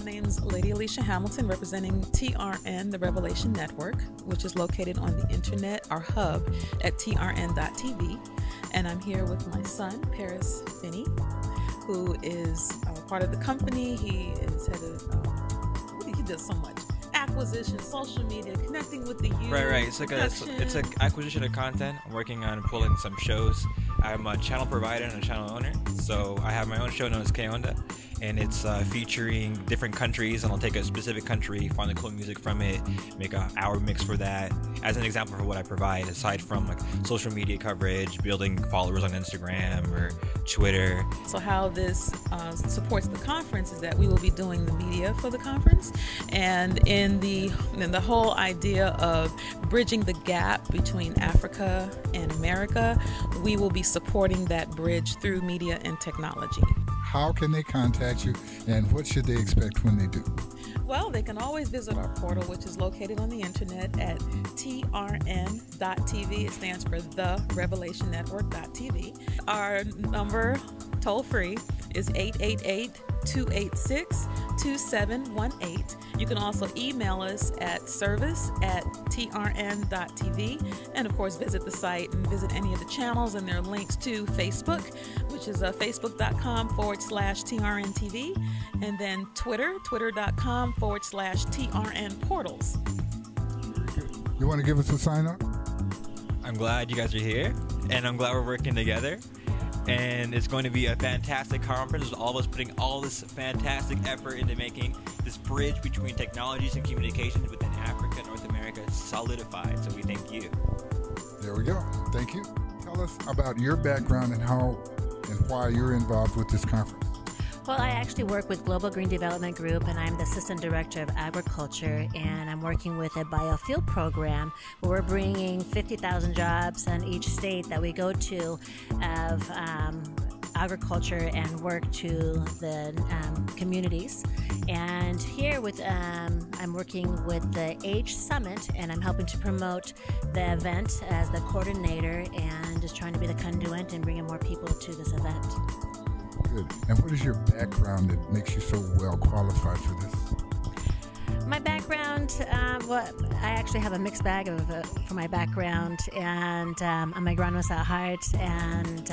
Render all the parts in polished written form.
My name's Lady Alicia Hamilton, representing TRN, the Revelation Network, which is located on the internet, our hub, at trn.tv. And I'm here with my son, Paris Finney, who is part of the company. He is head of, he does so much. Acquisition, social media, connecting with the youth. Right. It's an acquisition of content. I'm working on pulling some shows. I'm a channel provider and a channel owner. So I have my own show known as K Onda, and it's featuring different countries, and I'll take a specific country, find the cool music from it, make an hour mix for that, as an example for what I provide, aside from like social media coverage, building followers on Instagram or Twitter. So how this supports the conference is that we will be doing the media for the conference, and in the whole idea of bridging the gap between Africa and America, we will be supporting that bridge through media and technology. How can they contact you, and what should they expect when they do? Well, they can always visit our portal, which is located on the internet at trn.tv. It stands for the Revelation Network.tv. Our number, toll free, is 888-286-2718. You can also email us at service@trn.tv, and of course visit the site and visit any of the channels, and there are links to Facebook, which is facebook.com/TRNTV, and then twitter.com/TRN portals. You want to give us a sign up? I'm glad you guys are here, and I'm glad we're working together. And it's going to be a fantastic conference with all of us putting all this fantastic effort into making this bridge between technologies and communications within Africa and North America solidified. So we thank you. There we go. Thank you. Tell us about your background and how and why you're involved with this conference. Well, I actually work with Global Green Development Group, and I'm the Assistant Director of Agriculture, and I'm working with a biofuel program where we're bringing 50,000 jobs in each state that we go to of agriculture and work to the communities. And here I'm working with the Age Summit, and I'm helping to promote the event as the coordinator and just trying to be the conduit and bringing more people to this event. Good. And what is your background that makes you so well qualified for this? My background, I actually have a mixed bag for my background, and I'm agronomist at heart, and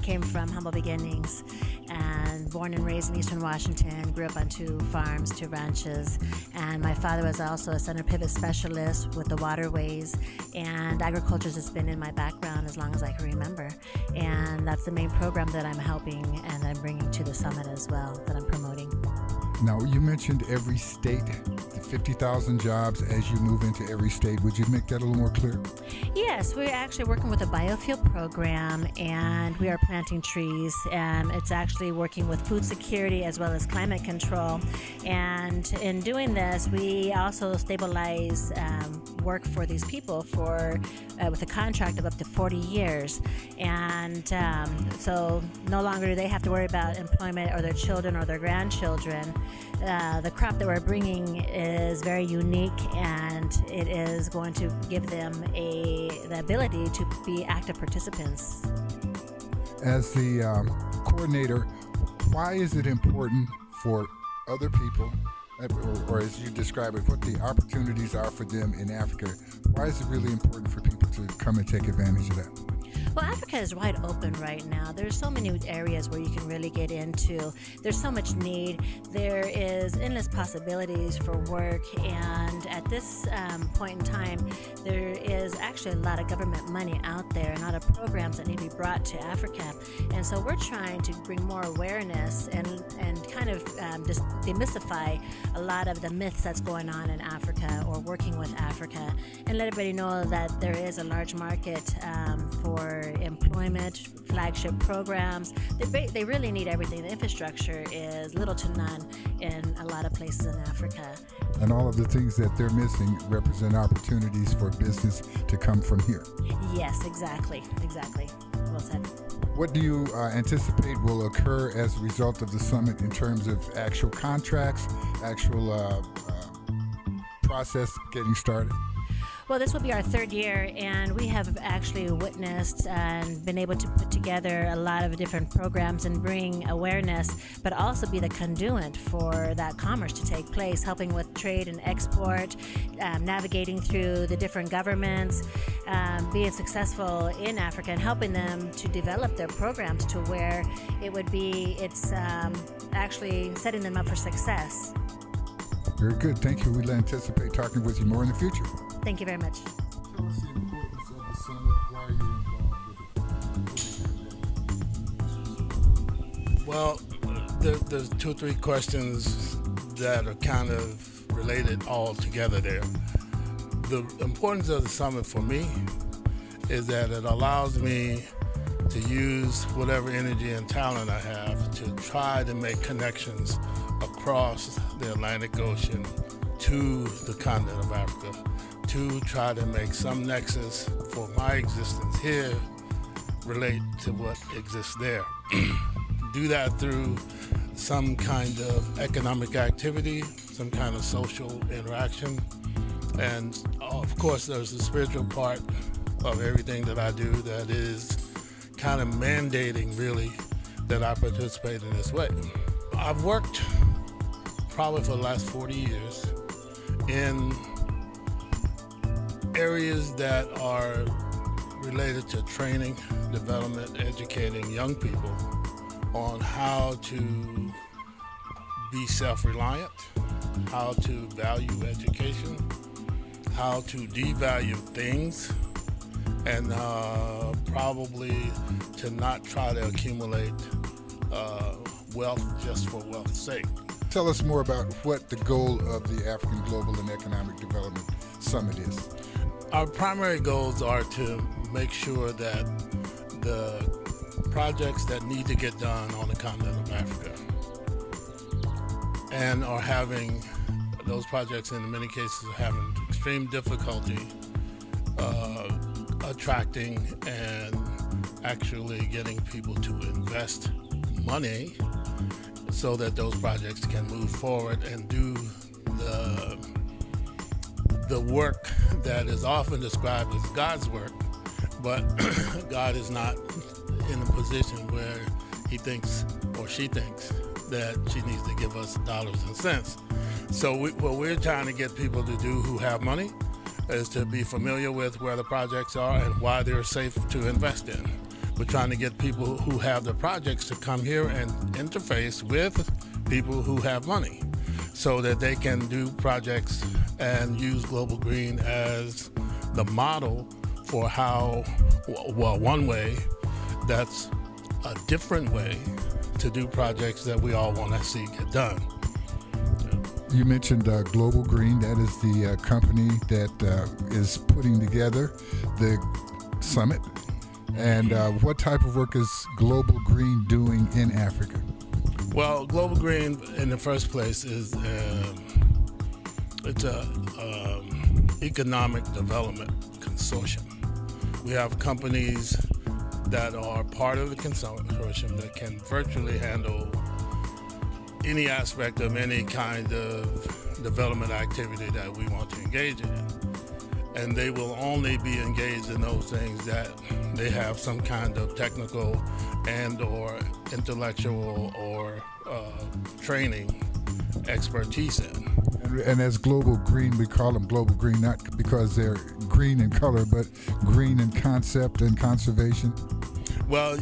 came from humble beginnings, and born and raised in Eastern Washington, grew up on 2 farms, 2 ranches, and my father was also a center pivot specialist with the waterways, and agriculture has been in my background as long as I can remember, and that's the main program that I'm helping and I'm bringing to the summit as well, that I'm promoting. Now, you mentioned every state, the 50,000 jobs as you move into every state. Would you make that a little more clear? Yes, we're actually working with a biofuel program, and we are planting trees, and it's actually working with food security as well as climate control. And in doing this, we also stabilize work for these people with a contract of up to 40 years. And so no longer do they have to worry about employment or their children or their grandchildren. The crop that we're bringing is very unique, and it is going to give them the ability to be active participants. As the coordinator, why is it important for other people, or as you describe it, what the opportunities are for them in Africa? Why is it really important for people to come and take advantage of that? Well, Africa is wide open right now. There's so many areas where you can really get into. There's so much need. There is endless possibilities for work, and at this point in time, there is actually a lot of government money out there and a lot of programs that need to be brought to Africa. And so we're trying to bring more awareness and kind of just demystify a lot of the myths that's going on in Africa or working with Africa, and let everybody know that there is a large market for employment, flagship programs. They really need everything. The infrastructure is little to none in a lot of places in Africa. And all of the things that they're missing represent opportunities for business to come from here. Yes, exactly. Well said. What do you anticipate will occur as a result of the summit in terms of actual contracts, actual process getting started? Well, this will be our third year, and we have actually witnessed and been able to put together a lot of different programs and bring awareness, but also be the conduit for that commerce to take place, helping with trade and export, navigating through the different governments, being successful in Africa, and helping them to develop their programs to where it's actually setting them up for success. Very good. Thank you. We'll anticipate talking with you more in the future. Thank you very much. Tell us the importance of the summit. Why are you involved with it? Well, there's 2 or 3 questions that are kind of related all together there. The importance of the summit for me is that it allows me to use whatever energy and talent I have to try to make connections across the Atlantic Ocean to the continent of Africa, to try to make some nexus for my existence here relate to what exists there. Do that through some kind of economic activity, some kind of social interaction, and of course there's the spiritual part of everything that I do that is kind of mandating really that I participate in this way. I've worked probably for the last 40 years in areas that are related to training, development, educating young people on how to be self-reliant, how to value education, how to devalue things, and probably to not try to accumulate wealth just for wealth's sake. Tell us more about what the goal of the African Global and Economic Development Summit is. Our primary goals are to make sure that the projects that need to get done on the continent of Africa and are having those projects in many cases are having extreme difficulty attracting and actually getting people to invest money so that those projects can move forward and do the work that is often described as God's work, but God is not in a position where he thinks or she thinks that she needs to give us dollars and cents. So what we're trying to get people to do who have money is to be familiar with where the projects are and why they're safe to invest in. We're trying to get people who have the projects to come here and interface with people who have money so that they can do projects and use Global Green as the model for how, well, one way that's a different way to do projects that we all want to see get done. You mentioned Global Green. That is the company that is putting together the summit. And what type of work is Global Green doing in Africa? Well, Global Green, in the first place, is it's a economic development consortium. We have companies that are part of the consortium that can virtually handle any aspect of any kind of development activity that we want to engage in. And they will only be engaged in those things that they have some kind of technical and or intellectual or training expertise in. And as Global Green, we call them Global Green not because they're green in color, but green in concept and conservation. Well,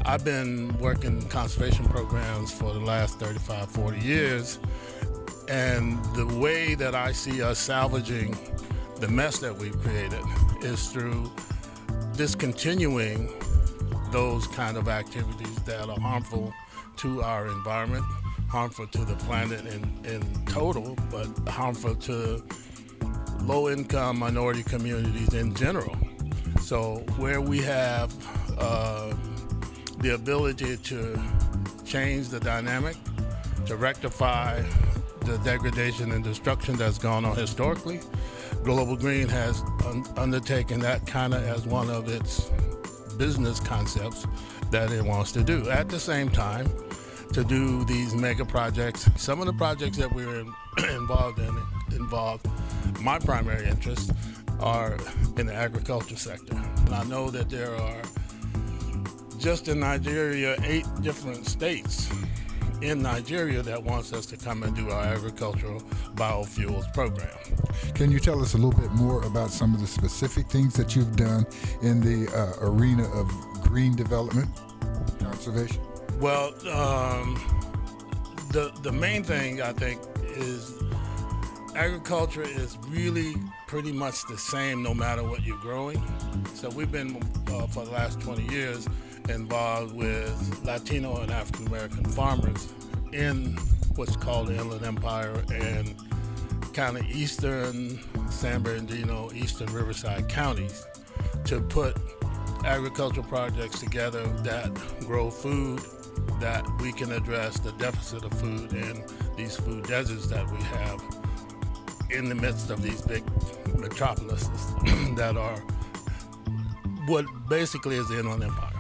I've been working conservation programs for the last 35, 40 years, and the way that I see us salvaging the mess that we've created is through discontinuing those kind of activities that are harmful to our environment, harmful to the planet in total, but harmful to low-income minority communities in general. So where we have the ability to change the dynamic, to rectify the degradation and destruction that's gone on historically, Global Green has undertaken that kind of as one of its business concepts that it wants to do. At the same time, to do these mega projects. Some of the projects that we're involved in my primary interests are in the agriculture sector. And I know that there are, just in Nigeria, 8 different states in Nigeria that wants us to come and do our agricultural biofuels program. Can you tell us a little bit more about some of the specific things that you've done in the arena of green development, conservation? Well, the main thing I think is agriculture is really pretty much the same no matter what you're growing. So we've been, for the last 20 years, involved with Latino and African American farmers in what's called the Inland Empire and kind of eastern San Bernardino, eastern Riverside counties to put agricultural projects together that grow food, that we can address the deficit of food in these food deserts that we have in the midst of these big metropolises that are what basically is the Inland Empire.